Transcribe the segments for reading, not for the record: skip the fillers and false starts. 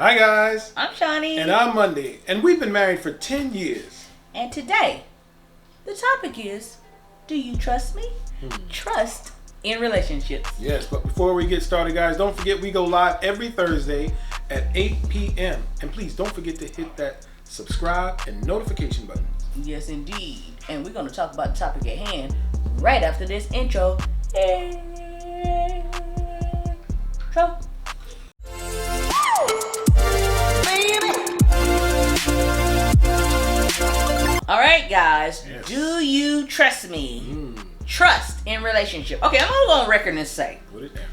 Hi guys. I'm Shauni. And I'm Mondi. And we've been married for 10 years. And today, the topic is, do you trust me? Trust in relationships. Yes, but before we get started, guys, don't forget we go live every Thursday at 8 p.m. And please don't forget to hit that subscribe and notification button. Yes, indeed. And we're going to talk about the topic at hand right after this intro. All right, guys. Yes. Do you trust me? Trust in relationship. Okay, I'm going to go on record and say, Put it down.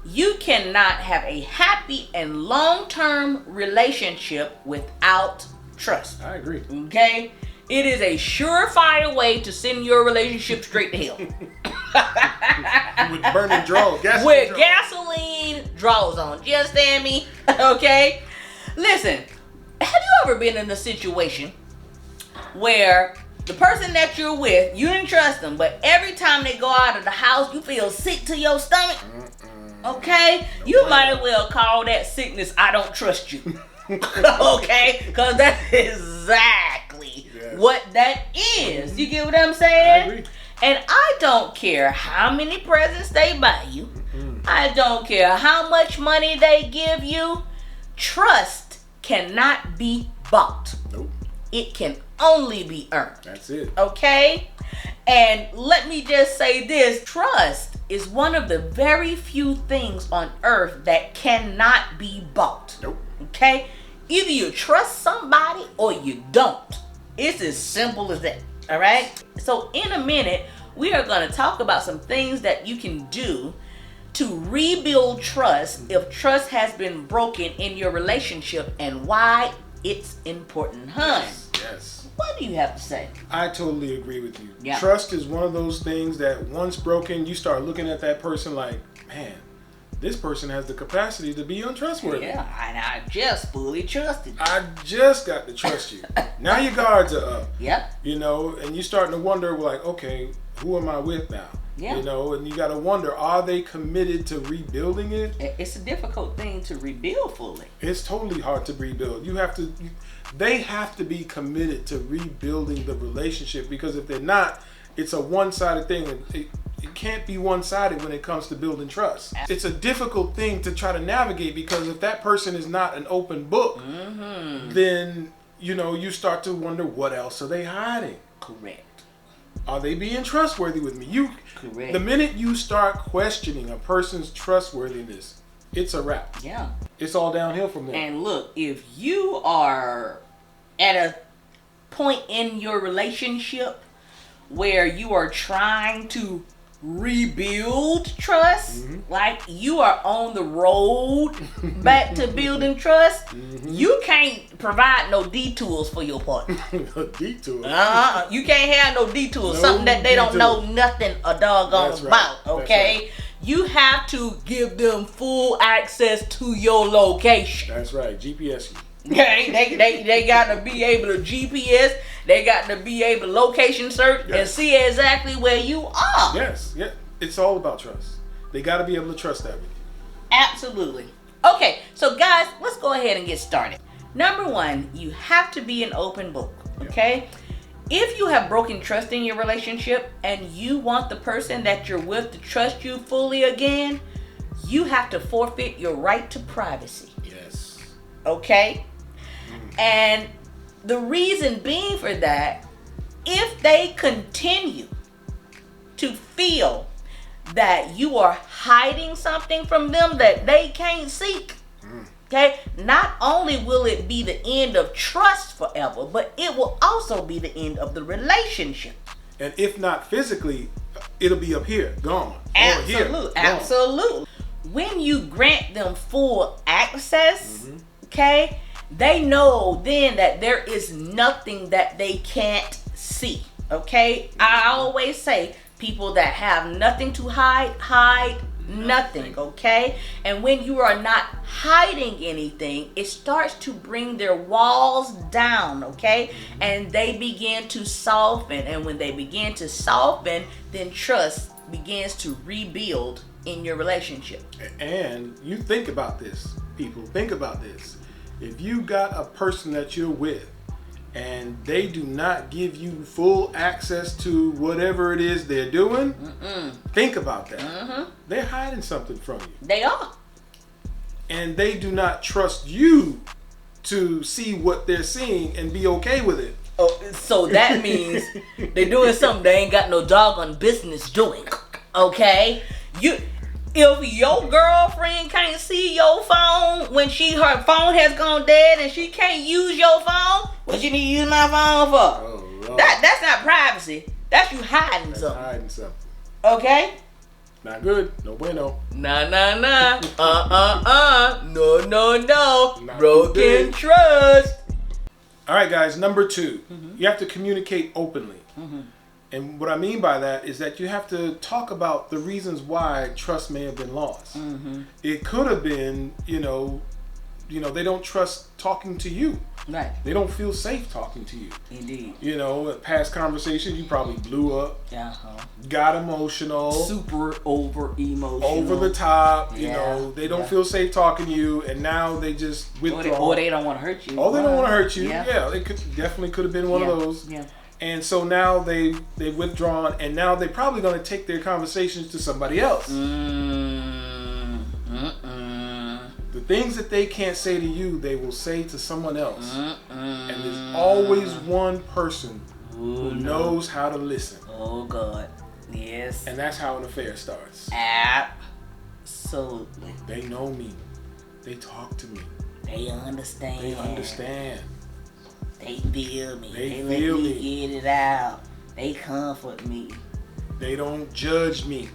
you cannot have a happy and long-term relationship without trust. I agree. Okay? It is a surefire way to send your relationship straight to hell. With burning draws. With gasoline draws on. Do you understand me? Okay? Listen, have you ever been in a situation where the person that you're with, you didn't trust them, but every time they go out of the house, you feel sick to your stomach? Okay? You might as well call that sickness, I don't trust you. Okay? Because that's exactly what that is. You get what I'm saying? I agree. And I don't care how many presents they buy you. I don't care how much money they give you. Trust cannot be bought. Nope. It can only be earned. That's it. Okay? And let me just say this. Trust is one of the very few things on earth that cannot be bought. Nope. Okay? Either you trust somebody or you don't. It's as simple as that. All right? So in a minute, we are going to talk about some things that you can do to rebuild trust if trust has been broken in your relationship and why it's important, hun. Yes. What do you have to say? I totally agree with you. Yeah. Trust is one of those things that once broken, you start looking at that person like, man, this person has the capacity to be untrustworthy. Yeah, and I just fully trusted you. I just got to trust you. Now your guards are up. Yep. You know, and you're starting to wonder, like, okay, who am I with now? Yeah. You know, and you got to wonder, are they committed to rebuilding it? It's a difficult thing to rebuild fully. It's totally hard to rebuild. They have to be committed to rebuilding the relationship, because if they're not, it's a one-sided thing. And it can't be one-sided when it comes to building trust. It's a difficult thing to try to navigate, because if that person is not an open book, then, you know, you start to wonder, what else are they hiding? Correct. Are they being trustworthy with me? Correct. The minute you start questioning a person's trustworthiness, it's a wrap. Yeah. It's all downhill from there. And look, if you are at a point in your relationship where you are trying to rebuild trust, like you are on the road back to building trust, you can't provide no detours for your partner. Detour. You can't have no detours, No something that they don't detours. know nothing a doggone That's right. about, That's okay? right. You have to give them full access to your location. That's right. GPS you. Okay, they got to be able to GPS. They got to be able to location search and see exactly where you are. Yes. Yeah. It's all about trust. They got to be able to trust that with you. Absolutely. Okay, so guys, let's go ahead and get started. Number one, you have to be an open book. Okay, if you have broken trust in your relationship and you want the person that you're with to trust you fully again, you have to forfeit your right to privacy. Yes. Okay? And the reason being for that, if they continue to feel that you are hiding something from them that they can't seek, okay, not only will it be the end of trust forever, but it will also be the end of the relationship. And if not physically, it'll be up here, gone. Absolutely. Or here, gone. Absolutely. When you grant them full access, okay, they know then that there is nothing that they can't see. Okay? I always say people that have nothing to hide nothing, okay? And when you are not hiding anything, it starts to bring their walls down, okay? And they begin to soften. And when they begin to soften, then trust begins to rebuild in your relationship. And you think about this, people. Think about this. If you got a person that you're with and they do not give you full access to whatever it is they're doing, think about that. They're hiding something from you. They are. And they do not trust you to see what they're seeing and be okay with it. Oh, so that means they're doing something they ain't got no doggone business doing. Okay? If your girlfriend can't see your phone when her phone has gone dead and she can't use your phone, what you need to use my phone for? Oh, Lord. That's not privacy. That's you hiding something. Hiding something. Okay? Not good. No bueno. Nah. No. Not Broken good. trust. All right, guys. Number 2, you have to communicate openly. And what I mean by that is that you have to talk about the reasons why trust may have been lost. It could have been, they don't trust talking to you. Right. They don't feel safe talking to you. Indeed. Past conversations, you probably blew up, got emotional, super over emotional, over the top. Yeah. They don't feel safe talking to you, and now they just withdraw. Or they don't want to hurt you. Oh, they don't want to hurt you. Yeah. It definitely could have been one of those. Yeah. And so now they've withdrawn, and now they're probably going to take their conversations to somebody else. The things that they can't say to you, they will say to someone else. And there's always one person who knows how to listen. Oh, God. Yes. And that's how an affair starts. Absolutely. They know me. They talk to me. They understand. They feel me. They let me get it out. They comfort me. They don't judge me.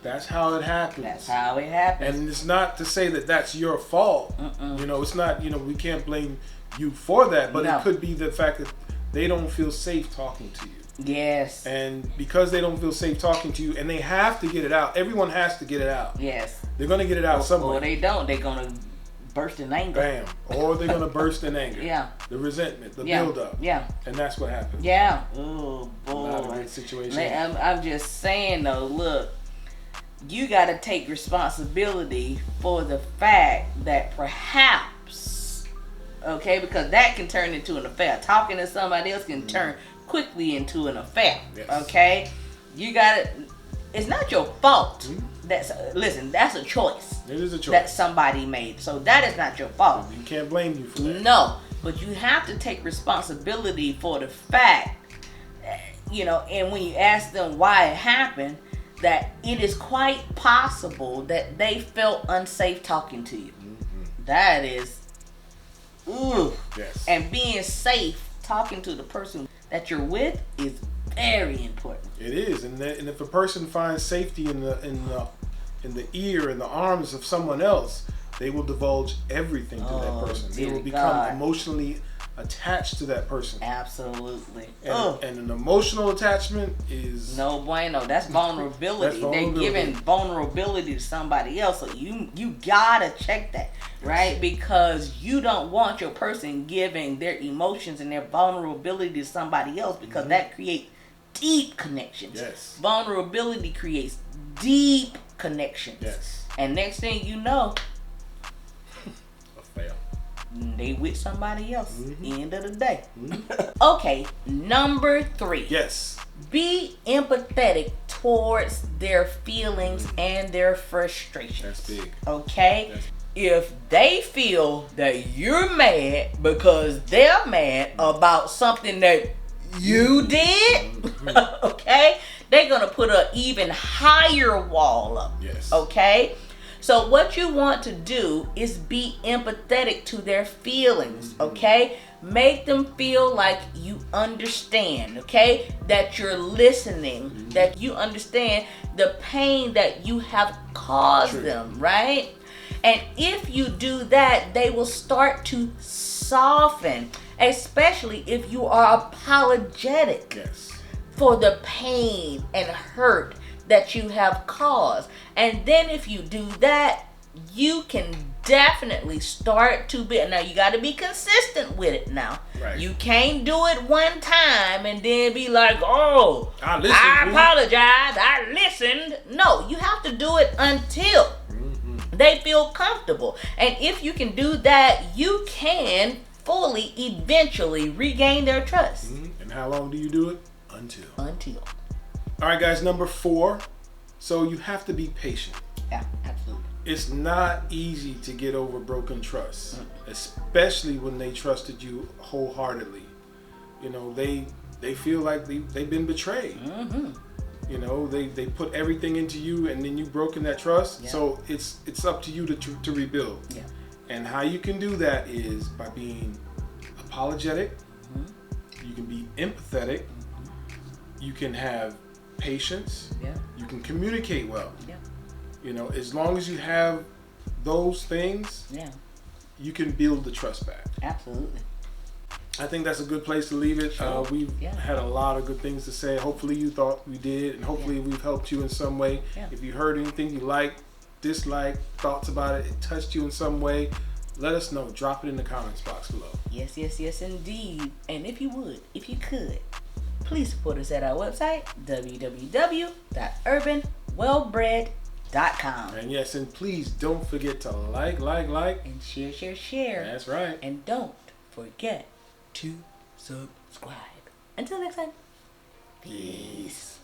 That's how it happens. That's how it happens. And it's not to say that that's your fault. It's not, we can't blame you for that. But it could be the fact that they don't feel safe talking to you. Yes. And because they don't feel safe talking to you, and they have to get it out. Everyone has to get it out. Yes. They're going to get it out somewhere. Or they don't. They're going to burst in anger. Bam. Or they're going to burst in anger. Yeah. The resentment, the buildup. Yeah. And that's what happens. Yeah. Oh, boy. Not a great situation. I'm just saying, though, look, you got to take responsibility for the fact that perhaps, okay, because that can turn into an affair. Talking to somebody else can turn quickly into an affair. Yes. Okay? You got to, it's not your fault. That's a choice. It is a choice that somebody made. So that is not your fault. You can't blame you for that. No, but you have to take responsibility for the fact, and when you ask them why it happened, that it is quite possible that they felt unsafe talking to you. That is, Yes. And being safe talking to the person that you're with is very important. It is, and if a person finds safety in the ear and the arms of someone else, they will divulge everything to that person. They will become emotionally attached to that person. Absolutely. And an emotional attachment is no bueno. That's vulnerability. They're giving vulnerability to somebody else. So you gotta check that, right? Because you don't want your person giving their emotions and their vulnerability to somebody else, because that creates deep connections. Yes. Vulnerability creates deep connections. Yes. And next thing you know, a fail. They with somebody else. End of the day. Okay, number 3. Yes. Be empathetic towards their feelings and their frustrations. That's big. Okay? If they feel that you're mad because they're mad about something that you did, okay, they're gonna put an even higher wall up. Yes. Okay? So what you want to do is be empathetic to their feelings, okay? Make them feel like you understand, okay? That you're listening, that you understand the pain that you have caused them, right? And if you do that, they will start to soften, especially if you are apologetic for the pain and hurt that you have caused. And then if you do that, you can definitely start to be, now you got to be consistent with it now. Right. You can't do it one time and then be like, oh, I apologize, I listened. No, you have to do it until They feel comfortable. And if you can do that, you can fully eventually regain their trust. And how long do you do it? Until. All right, guys, number 4. So you have to be patient. Yeah, absolutely. It's not easy to get over broken trust, especially when they trusted you wholeheartedly. You know, they feel like they've been betrayed. You know, they put everything into you, and then you've broken that trust. Yeah. So it's up to you to rebuild. Yeah. And how you can do that is by being apologetic. You can be empathetic. You can have patience. Yeah. You can communicate well. Yeah. You know, as long as you have those things, you can build the trust back. Absolutely. I think that's a good place to leave it. We've had a lot of good things to say. Hopefully you thought we did, and hopefully we've helped you in some way. Yeah. If you heard anything you liked, disliked, thoughts about it, it touched you in some way, let us know. Drop it in the comments box below. Yes, indeed. And if you could, please support us at our website, www.urbanwellbred.com. And yes, and please don't forget to like. And share. That's right. And don't forget to subscribe. Until next time. Peace.